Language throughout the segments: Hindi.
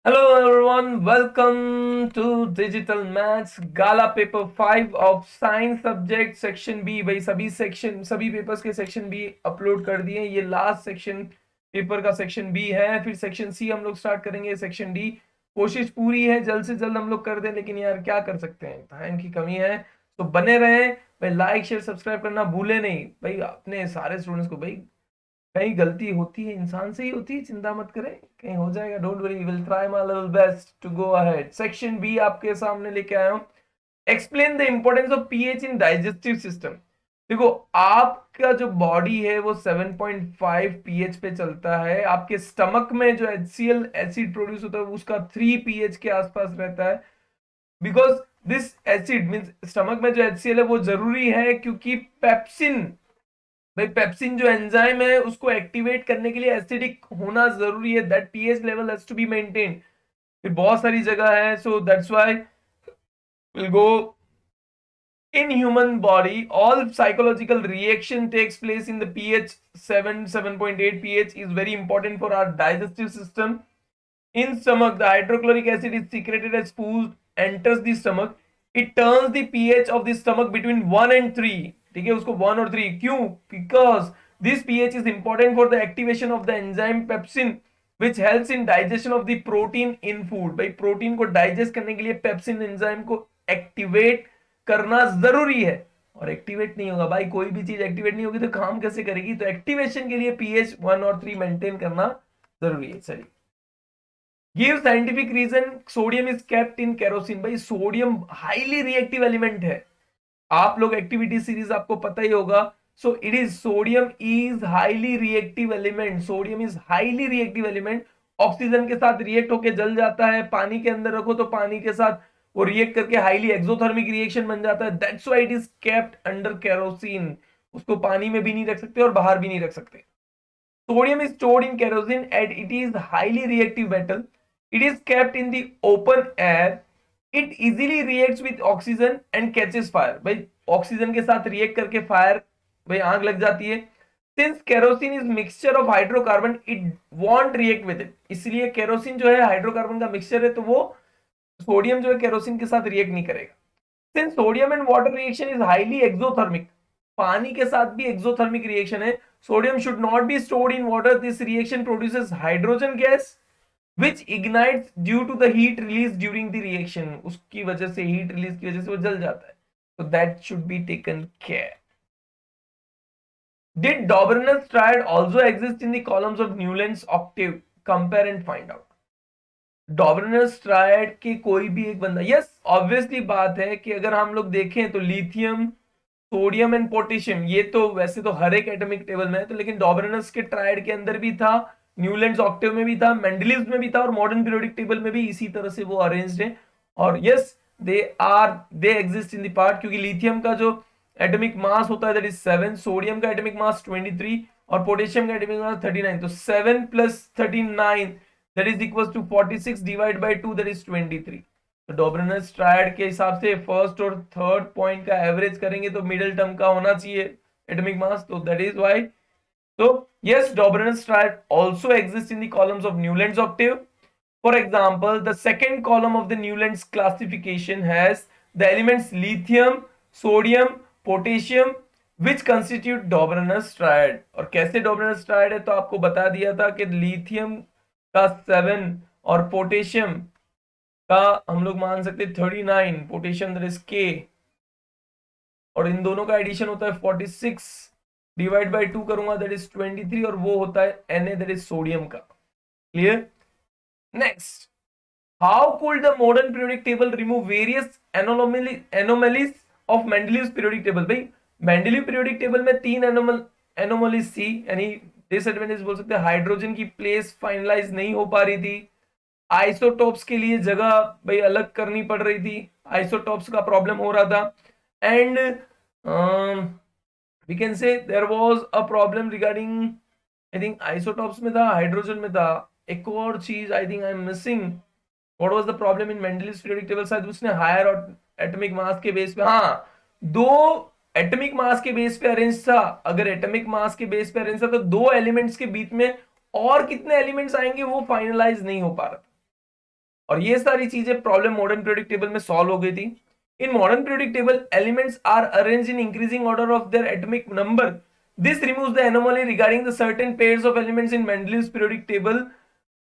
Hello everyone, welcome to Digital Maths Gala Paper 5 of Science Subject Section B। भाई सभी पेपर्स के सेक्शन बी अपलोड कर दिए। ये लास्ट सेक्शन पेपर का सेक्शन बी है, फिर सेक्शन सी हम लोग स्टार्ट करेंगे। सेक्शन डी कोशिश पूरी है जल्द से जल्द हम लोग कर दें, लेकिन यार क्या कर सकते हैं, टाइम की कमी है। तो बने रहें भाई, लाइक शेयर सब्सक्राइब करना भूले नहीं भाई। अपने सारे स्टूडेंट्स को भाई, कहीं गलती होती है इंसान से ही होती है, चिंता मत करें, कहीं हो जाएगा, don't worry, will try my level best to go ahead. Section B आपके सामने लेके आया हूं। Explain the importance of pH in digestive system. देखो, आपका जो बॉडी है वो 7.5 पीएच पे चलता है। आपके स्टमक में जो HCl एसिड प्रोड्यूस होता है उसका 3 पीएच के आसपास रहता है। Because this acid means, stomach में जो HCl है वो जरूरी है क्योंकि पेप्सिन, भाई पेप्सिन जो एंजाइम है उसको एक्टिवेट करने के लिए एसिडिक होना जरूरी है। That pH level has to be maintain. फिर बहुत सारी जगह है, so that's why will go in human body all psychological reaction takes place in the pH 7.8 pH is very important for our digestive system. In stomach, the hydrochloric acid is secreted as food enters the stomach. It turns the pH of the stomach between 1 and 3. ठीक है, उसको 1 और 3 क्यों? Because this pH is important for the activation of the enzyme pepsin which helps in digestion of the protein in food. भाई प्रोटीन को डाइजेस्ट करने के लिए पेप्सिन एंजाइम को एक्टिवेट करना जरूरी है। और एक्टिवेट नहीं होगा भाई, कोई भी चीज एक्टिवेट नहीं होगी तो काम कैसे करेगी? तो एक्टिवेशन के लिए पीएच 1 और 3 मेंटेन करना जरूरी है। चलिए, give scientific reason sodium is kept in kerosene. भाई सोडियम हाईली रिएक्टिव एलिमेंट है। आप लोग एक्टिविटी सीरीज आपको पता ही होगा। So it is sodium is highly reactive element. Sodium is highly reactive element. Oxygen के साथ रिएक्ट होके जल जाता है। पानी के अंदर रखो तो पानी के साथ वो रिएक्ट करके हाईली एक्सोथर्मिक रिएक्शन बन जाता है। That's why it is kept under kerosene. उसको पानी में भी नहीं रख सकते और बाहर भी नहीं रख सकते। Sodium is stored in kerosene and it is highly reactive metal. It is kept in the open air. It easily reacts with oxygen and catches fire. भाई ऑक्सीजन के साथ रिएक्ट करके फायर, भाई आग लग जाती है। Since kerosene is mixture of hydrocarbon, it won't react with it. इसलिए केरोसिन जो है हाइड्रोकार्बन का मिक्सचर है, तो वो सोडियम जो है केरोसिन के साथ रिएक्ट नहीं करेगा। Since sodium and water reaction is highly exothermic, पानी के साथ भी एक्सोथर्मिक रिएक्शन है। Sodium should not be stored in water. This reaction produces hydrogen gas which ignites due to the heat released during the reaction। उसकी वजह से, हीट रिलीज की वजह से वो जल जाता है। so that should be taken care। did Dobrinus triad also exist in the columns of Newland's octave? compare and find out। Dobereiner's triad के कोई भी एक बंदा, यस ऑब्वियसली बात है कि अगर हम लोग देखें तो लिथियम, सोडियम एंड पोटेशियम, ये तो वैसे तो हर एक एटॉमिक टेबल में है, तो लेकिन डॉबरनस के ट्रायड के अंदर भी था, न्यूलैंड्स ऑक्टेव में भी था, मेंडलीव में भी था, और मॉडर्न पीरियोडिक टेबल में भी इसी तरह से वो अरेंज्ड है। और yes, they exist in the part, क्योंकि लिथियम का जो एटॉमिक मास होता है दैट इज 7, सोडियम का एटॉमिक मास 23 और पोटेशियम का एटॉमिक मास 39। तो 7 plus 39 that is equal to 46 divide by 2 that is 23। तो डॉबरनस ट्रायड के हिसाब से फर्स्ट और थर्ड पॉइंट का एवरेज करेंगे तो मिडिल टर्म का होना चाहिए एटॉमिक मास, तो दैट इज व्हाई। तो yes, Dobrinus triad also exists in the columns of Newland's octave. For example, the second column of the Newland's classification has the elements lithium, sodium, potassium, which constitute Dobrinus triad। और कैसे Dobrinus triad है, तो आपको बता दिया था कि लिथियम का 7 और पोटेशियम का हम लोग मान सकते 39, पोटेशियम दैट इज के, और इन दोनों का एडिशन होता है 46 डिवाइड बाय 2 करूंगा दैट इज 23, और वो होता है Na दैट इज सोडियम का। Clear? Next, how could the modern periodic table remove various anomalies of Mendeleev's periodic table. भाई मेंडलीव पीरियोडिक टेबल में 3 एनोमलीज थी, यानी डिसएडवांटेज बोल सकते हैं। हाइड्रोजन की प्लेस फाइनलाइज नहीं हो पा रही थी, आइसोटोप्स के लिए जगह भाई अलग करनी पड़ रही थी, आइसोटोप्स का प्रॉब्लम हो रहा था, and we can say there was a problem regarding, I think isotopes में था, हाइड्रोजन में था, एक और चीज I think I am missing. What was the problem in Mendeleev's periodic table? शायद उसने हायर और एटॉमिक मास के बेस पे, हाँ, दो एटॉमिक मास के बेस पे अरेंज था। अगर एटॉमिक मास के बेस पे अरेंज था तो दो एलिमेंट्स के बीच में और कितने एलिमेंट्स आएंगे वो फाइनलाइज नहीं हो पा रहा था। और ये सारी चीजें प्रॉब्लम मॉडर्न पीरियोडिक टेबल में सॉल्व हो गई थी। In modern periodic table elements are arranged in increasing order of their atomic number. This removes the anomaly regarding the certain pairs of elements in Mendeleev's periodic table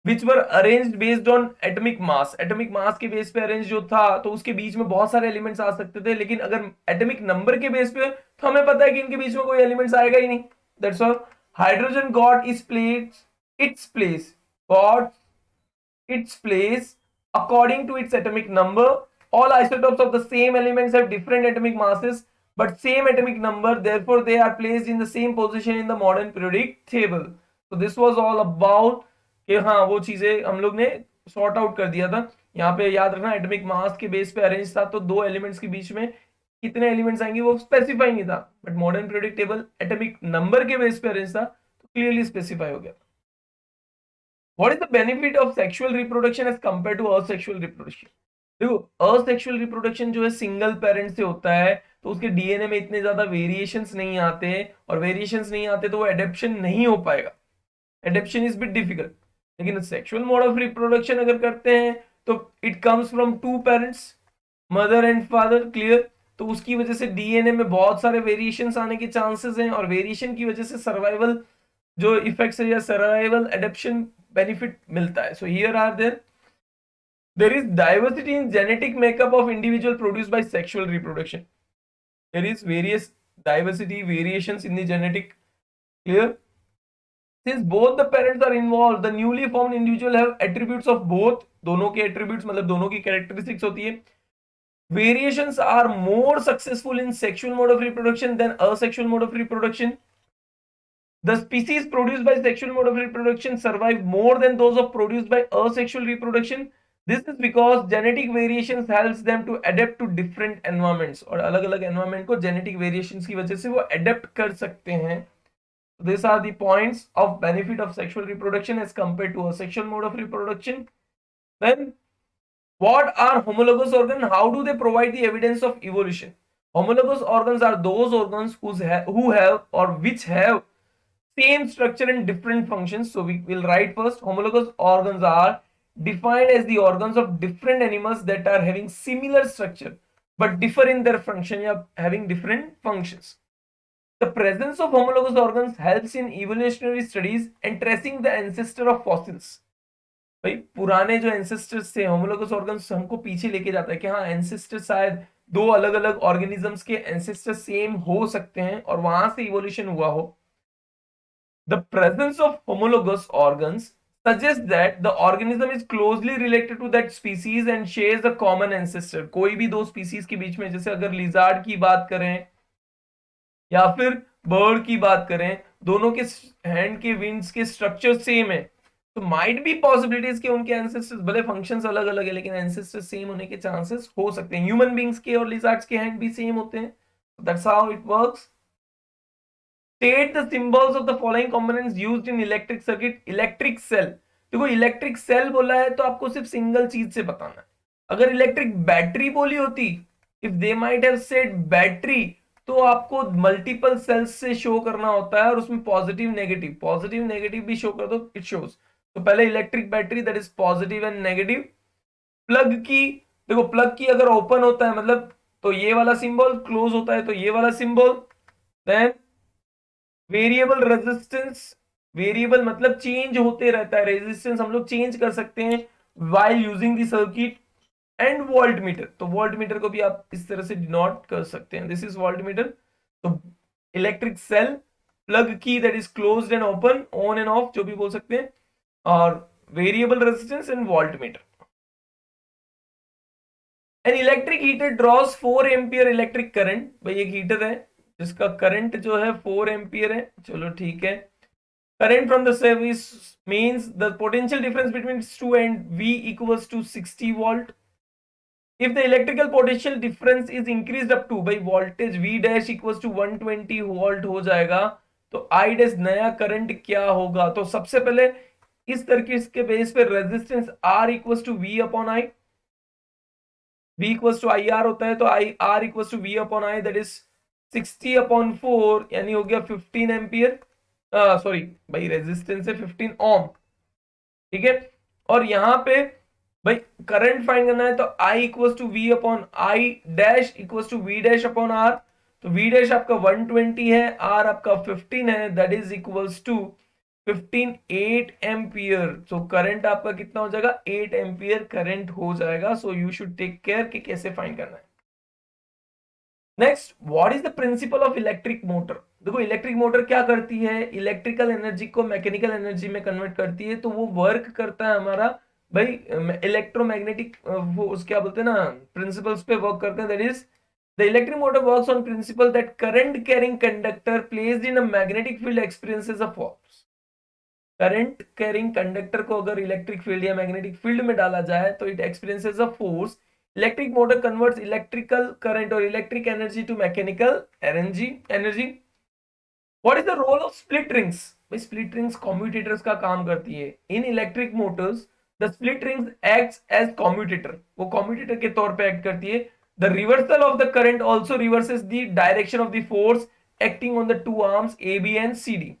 which were arranged based on atomic mass। Atomic mass के बेस पे अरेंज जो था तो उसके बीच में बहुत सारे एलिमेंट्स आ सकते थे, लेकिन अगर एटॉमिक नंबर के बेस पे तो हमें पता है कि इनके बीच में कोई एलिमेंट्स आएगा ही नहीं। That's all. Hydrogen got is place its place got its place according to its atomic number. All isotopes of the same elements have different atomic masses but same atomic number, therefore they are placed in the same position in the modern periodic table. So this was all about कि हाँ वो चीजें हम लोग ने सॉर्ट आउट कर दिया था। यहाँ पे याद रखना एटॉमिक मास के बेस पे अरेंज था तो दो एलिमेंट्स के बीच में कितने एलिमेंट्स आएंगे वो स्पेसिफाई नहीं था, but modern periodic table atomic number के बेस पे अरेंज था तो क्लियरली स्पेसिफाई हो गया। What is the benefit of sexual reproduction as compared to asexual reproduction? देखो असेक्सुअल रिप्रोडक्शन जो है सिंगल पेरेंट से होता है तो उसके डीएनए में इतने ज्यादा वेरिएशंस नहीं आते, और वेरिएशंस नहीं आते तो वो एडेप्शन नहीं हो पाएगा, एडेप्शन इज बिट डिफिकल्ट। लेकिन सेक्सुअल मोड ऑफ रिप्रोडक्शन अगर करते हैं तो it comes from two parents, mother and father, clear. तो उसकी वजह से डीएनए में बहुत सारे वेरिएशंस आने के चांसेस हैं, और वेरिएशन की वजह से सर्वाइवल जो इफेक्ट्स है या सर्वाइवल एडेप्शन बेनिफिट मिलता है। So here are there is diversity in genetic makeup of individual produced by sexual reproduction. There is various diversity variations in the genetic, clear। Since both the parents are involved, the newly formed individual have attributes of both, दोनों के attributes मतलब दोनों की characteristics होती है। Variations are more successful in sexual mode of reproduction than asexual mode of reproduction. The species produced by sexual mode of reproduction survive more than those of produced by asexual reproduction. This is because genetic variations helps them to adapt to different environments, और अलग अलग environment को genetic variations की वजह से वो adapt कर सकते हैं। These are the points of benefit of sexual reproduction as compared to asexual mode of reproduction. Then what are homologous organs? How do they provide the evidence of evolution? Homologous organs are those organs who have or which have same structure and different functions. So we will write first, homologous organs are defined as the organs of different animals that are having similar structure but differ in their function, या having different functions. The presence of homologous organs helps in evolutionary studies and tracing the ancestor of fossils. भाई पुराने जो एंसेस्टर्स थे, होमोलोगस ऑर्गन्स हमको पीछे लेके जाता है कि हाँ एंसेस्टर शायद दो अलग अलग ऑर्गेनिजम्स के एंसेस्टर सेम हो सकते हैं और वहां से इवोल्यूशन हुआ हो। The presence of homologous organs suggests that the organism is closely related to that species and shares a common ancestor। कोई भी दो स्पीसीज के बीच में, जैसे अगर लिजार्ड की बात करें या फिर बर्ड की बात करें, दोनों के हैंड के विंग्स के स्ट्रक्चर सेम है तो माइट बी पॉसिबिलिटीज कि उनके एंसेस्टर्स भले फंक्शंस अलग अलग है लेकिन एंसेस्टर्स सेम होने के चांसेस हो सकते हैं। ह्यूमन बींग्स के और लिजार्ड्स के हैंड भी सेम होते हैं। That's how it works. State the symbols of the following components used in electric circuit। Electric cell, देखो इलेक्ट्रिक सेल बोला है तो आपको सिर्फ सिंगल चीज से बताना है। अगर इलेक्ट्रिक बैटरी बोली होती, if they might have said battery, तो आपको मल्टीपल सेल्स से शो करना होता है और उसमें पॉजिटिव नेगेटिव भी शो कर दो, इट शोज। तो पहले electric battery, that is positive and negative. Plug की, देखो प्लग की अगर ओपन होता है मतलब तो ये वाला सिंबल, क्लोज होता है तो ये वाला symbol. Then variable resistance, variable मतलब चेंज होते रहता है, रेजिस्टेंस हम लोग चेंज कर सकते हैं while using the circuit. And volt meter, तो वोल्ट मीटर को भी आप इस तरह से डिनोट कर सकते हैं, दिस इज वोल्ट मीटर। तो इलेक्ट्रिक सेल, प्लग की that is closed and open, on and off जो भी बोल सकते हैं, और variable resistance and volt meter. An electric heater draws 4 ampere electric current, भाई एक हीटर है जिसका करंट जो है 4 एम्पियर है, चलो ठीक है। Current from the service means the potential difference between 2 and V equals to 60 volt. If the electrical potential difference is increased up to, भाई voltage V dash equals to 120 volt हो जाएगा तो I डैश नया करंट क्या होगा। तो सबसे पहले इस तरीके के बेस पे resistance R equals to V upon I, V equals to IR होता है तो R equals to V upon I, that is 60 upon 4 यानी हो गया 15 एम्पियर, सॉरी भाई रेजिस्टेंस है 15 ओम, ठीक है। और यहाँ पे भाई करंट फाइंड करना है तो I equal to V upon I dash equal to V dash upon R. तो वी डैश आपका 120 है, आर आपका 15 है, that is equals to 15 8 ampere. So current आपका कितना हो जाएगा, 8 एम्पियर करंट हो जाएगा। So you should take care कि कैसे फाइंड करना है। Next, what is the principle of electric motor. देखो इलेक्ट्रिक मोटर क्या करती है, इलेक्ट्रिकल एनर्जी को मैकेनिकल एनर्जी में कन्वर्ट करती है। तो वो वर्क करता है हमारा भाई इलेक्ट्रोमैग्नेटिक, वो उस क्या बोलते हैं ना, प्रिंसिपल्स पे वर्क करते हैं। That is the electric motor works on principle that current carrying conductor placed in a magnetic field experiences a force. Current carrying conductor को अगर इलेक्ट्रिक फील्ड या मैग्नेटिक फील्ड में डाला जाए तो it experiences a force. Electric motor converts electrical current और electric energy to mechanical energy. What is the role of split rings. भाई स्प्लिट रिंग्स कम्यूटेटर्स का काम करती है in electric Motors. The split rings acts as commutator, वो कम्यूटेटर के तौर पे एक्ट करती है। The reversal of the current also reverses the direction of the force acting on the two arms A B and C D.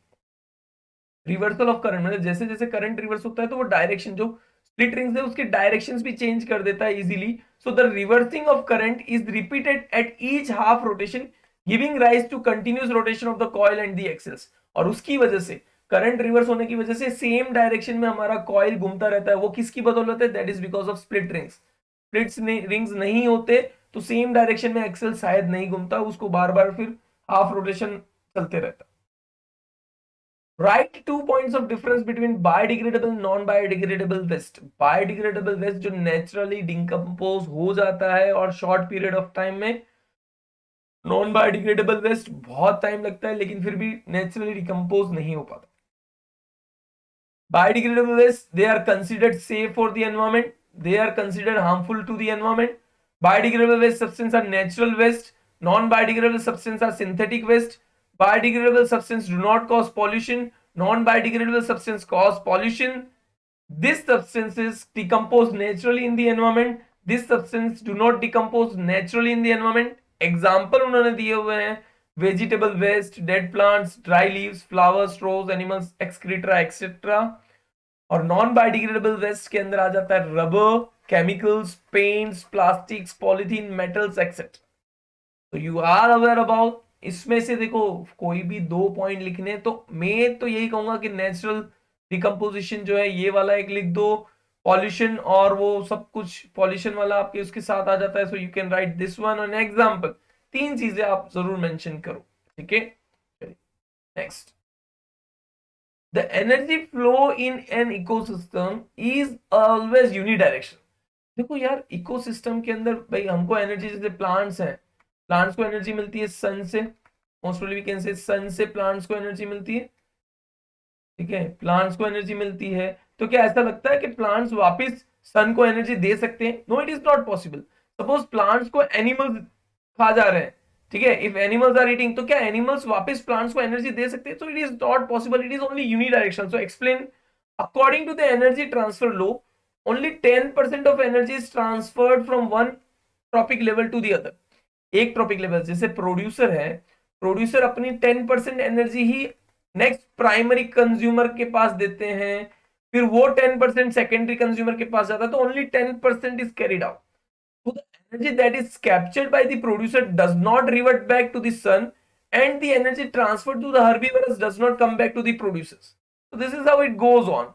Reversal of current मतलब जैसे जैसे करंट रिवर्स होता है तो वो डायरेक्शन, जो स्प्लिट रिंग्स है उसके डायरेक्शंस भी चेंज कर देता है easily. So the reversing of current is repeated at each half rotation giving rise to continuous rotation of the coil and the axles. और उसकी वजह से, करंट रिवर्स होने की वजह से सेम डायरेक्शन में हमारा कॉइल घूमता रहता है। वो किसकी बदौलत है, that is because of split rings. Splits rings नहीं होते तो सेम डायरेक्शन में एक्सेल शायद नहीं घूमता, उसको बार बार फिर हाफ रोटेशन चलते रहता। Write 2 points of difference between biodegradable non-biodegradable waste। biodegradable waste जो naturally decompose हो जाता है और short period of time में, नॉन बायोडिग्रेडेबल वेस्ट बहुत टाइम लगता है लेकिन फिर भी नेचुरली डिकम्पोज नहीं हो पाता। Biodegradable waste, they are considered safe for the environment. They are considered harmful to the environment. Biodegradable waste substance are natural waste. Non-biodegradable substance are synthetic waste. Biodegradable substance do not cause pollution. Non-biodegradable substance cause pollution. This substances decompose naturally in the environment. This substance do not decompose naturally in the environment. Example उन्होंने दिए हुए हैं, vegetable waste, dead plants, dry leaves, flowers, straws, animals excreta etcetera. और नॉन बायोडिग्रेडेबल वेस्ट के अंदर आ जाता है rubber, chemicals, paints, plastics, polythene, metals etcetera. तो यू आर अवेयर अबाउट, इसमें से देखो कोई भी 2 पॉइंट लिखने, तो मैं तो यही कहूंगा कि नेचुरल डिकम्पोजिशन जो है ये वाला एक लिख दो, पॉल्यूशन और वो सब कुछ पॉल्यूशन वाला आपके उसके साथ आ जाता है। So you can write this one on example. 3 चीजें आप जरूर मेंशन करो, ठीक है। Next, the energy flow in an ecosystem is always unidirection. देखो यार इकोसिस्टम के अंदर भाई हमको एनर्जी, जैसे प्लांट्स हैं, प्लांट्स को एनर्जी मिलती है सन से, मोस्ट प्रोबेबली वी कैन से सन से प्लांट्स को एनर्जी मिलती है, ठीक है, प्लांट्स को एनर्जी मिलती है। तो क्या ऐसा लगता है कि प्लांट्स वापस सन को एनर्जी दे सकते हैं? No, it is not possible. Suppose plants को एनिमल्स खा जा रहे हैं, ठीक है, इफ एनिमल्स आर ईटिंग, तो क्या एनिमल्स वापस प्लांट्स को एनर्जी दे सकते हैं? तो it is not possible, it is only unidirectional. So explain, according to the energy transfer law, only 10% of energy is transferred from one trophic level to the other. एक ट्रॉपिक लेवल, जैसे प्रोड्यूसर है, प्रोड्यूसर अपनी 10% एनर्जी ही नेक्स्ट प्राइमरी कंज्यूमर के पास देते हैं, फिर वो 10% सेकेंडरी कंज्यूमर के पास जाता है, तो only 10% is carried out. So the energy that is captured by the producer does not revert back to the sun, and the energy transferred to the herbivores does not come back to the producers. So this is how it goes on.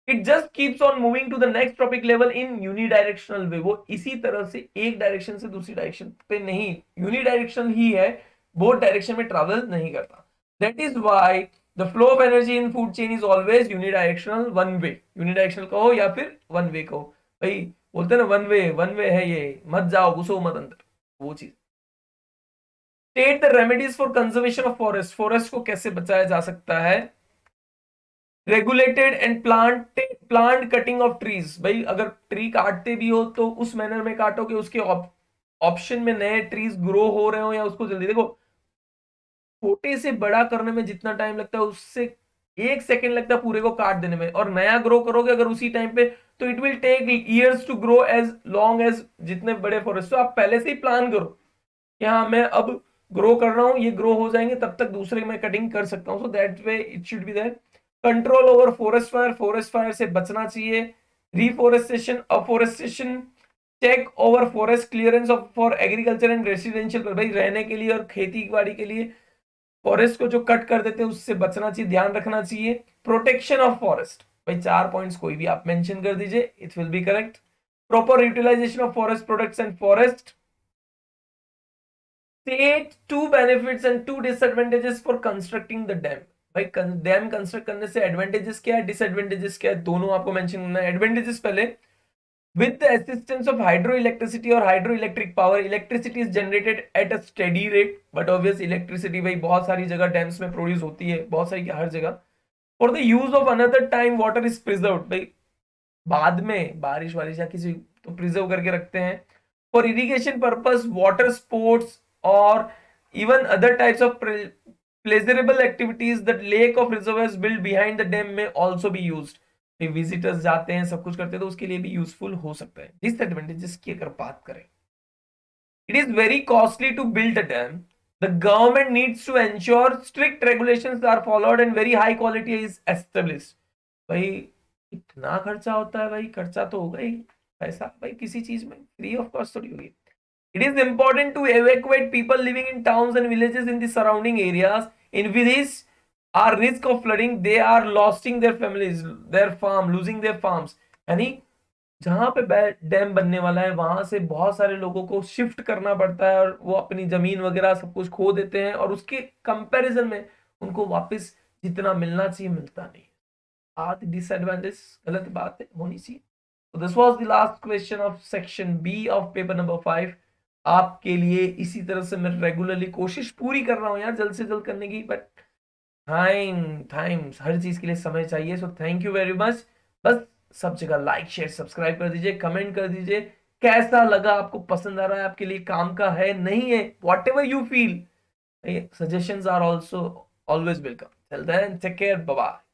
It just keeps on moving to the next tropic level in unidirectional way। वो इसी तरह से एक डायरेक्शन से दूसरी डायरेक्शन पे नहीं, यूनिडायरेक्शनल ही है, बोथ डायरेक्शन में ट्रैवल नहीं करता। That is why the flow of energy in food chain is always unidirectional, one way. Unidirectional कहो या फिर वन वे कहो, भाई बोलते हैं ना वन वे है ये, मत जाओ घुसो मत अंदर, वो चीज। State the remedies for conservation of forest. Forest को कैसे बचाया जा सकता है? Regulated and plant cutting of trees. भाई अगर ट्री काटते भी हो तो उस मैनर में काटो कि उसके ऑप्शन में नए ट्रीज ग्रो हो रहे हो, या उसको जल्दी, देखो छोटे से बड़ा करने में जितना टाइम लगता है उससे 1 सेकेंड लगता है पूरे को काट देने में। और नया ग्रो करोगे अगर उसी टाइम पे, तो it will take years to grow as long as जितने बड़े फॉरेस्ट। तो आप पहले से ही प्लान करो कि हाँ मैं अब ग्रो कर रहा हूँ, ये ग्रो हो जाएंगे तब तक दूसरे में कटिंग कर सकता हूँ। So that way it should be there. Control over forest fire, forest fire से बचना चाहिए। Reforestation, afforestation, take over forest clearance off for agriculture and residential, भाई रहने के लिए और खेती बाड़ी के लिए फॉरेस्ट को जो कट कर देते हैं उससे बचना चाहिए, ध्यान रखना चाहिए। प्रोटेक्शन ऑफ फॉरेस्ट, भाई 4 पॉइंट्स कोई भी आप मेंशन कर दीजिए, it will be correct. Proper utilization of forest products and forest, state two benefits and two disadvantages for constructing the dam, भाई डैम कंस्ट्रक्ट करने से एडवांटेजेस क्या है, डिसएडवांटेजेस क्या है, दोनों आपको मेंशन करना है। एडवांटेजेस पहले, with the assistance of hydroelectricity or hydroelectric power, electricity is generated at a steady rate, but obvious electricity भाई बहुत सारी जगह डैम्स में प्रोड्यूस होती है, बहुत सारी हर जगह। for the use of another time water is preserved, भाई बाद में बारिश वारिश या किसी तो प्रिजर्व करके रखते हैं। for irrigation purpose, water sports और even other types of pleasurable activities that lake of reservoirs built behind the dam may also be used, visitors जाते हैं सब कुछ करते हैं तो उसके लिए भी यूजफुल हो सकता है। डिसएडवांटेजेस की अगर बात करें, it is very costly to build a dam, the government needs to ensure strict regulations are followed and very high quality is established, भाई इतना खर्चा होता है, भाई खर्चा तो होगा ही, पैसा भाई किसी चीज में फ्री ऑफ कॉस्ट थोड़ी होगी। It is important to evacuate people living in towns and villages in the surrounding areas in which are risk of flooding. They are losing their families, their farm, losing their farms. यानी जहां पे डैम बनने वाला है वहां से बहुत सारे लोगों को शिफ्ट करना पड़ता है और वो अपनी जमीन वगैरह सब कुछ खो देते हैं और उसके कंपैरिजन में उनको वापस जितना मिलना चाहिए मिलता नहीं। आठ डिसएडवांटेज गलत बात है, होनी चाहिए। So this was the last question of section B of paper number 5। आपके लिए इसी तरह से मैं रेगुलरली कोशिश पूरी कर रहा हूं यार जल्द से जल्द करने की, बट टाइम हर चीज के लिए समय चाहिए। So thank you very much. बस सब जगह लाइक शेयर सब्सक्राइब कर दीजिए, कमेंट कर दीजिए कैसा लगा, आपको पसंद आ रहा है, आपके लिए काम का है नहीं है, whatever you feel, suggestions are also always welcome. Till then take care, bye bye.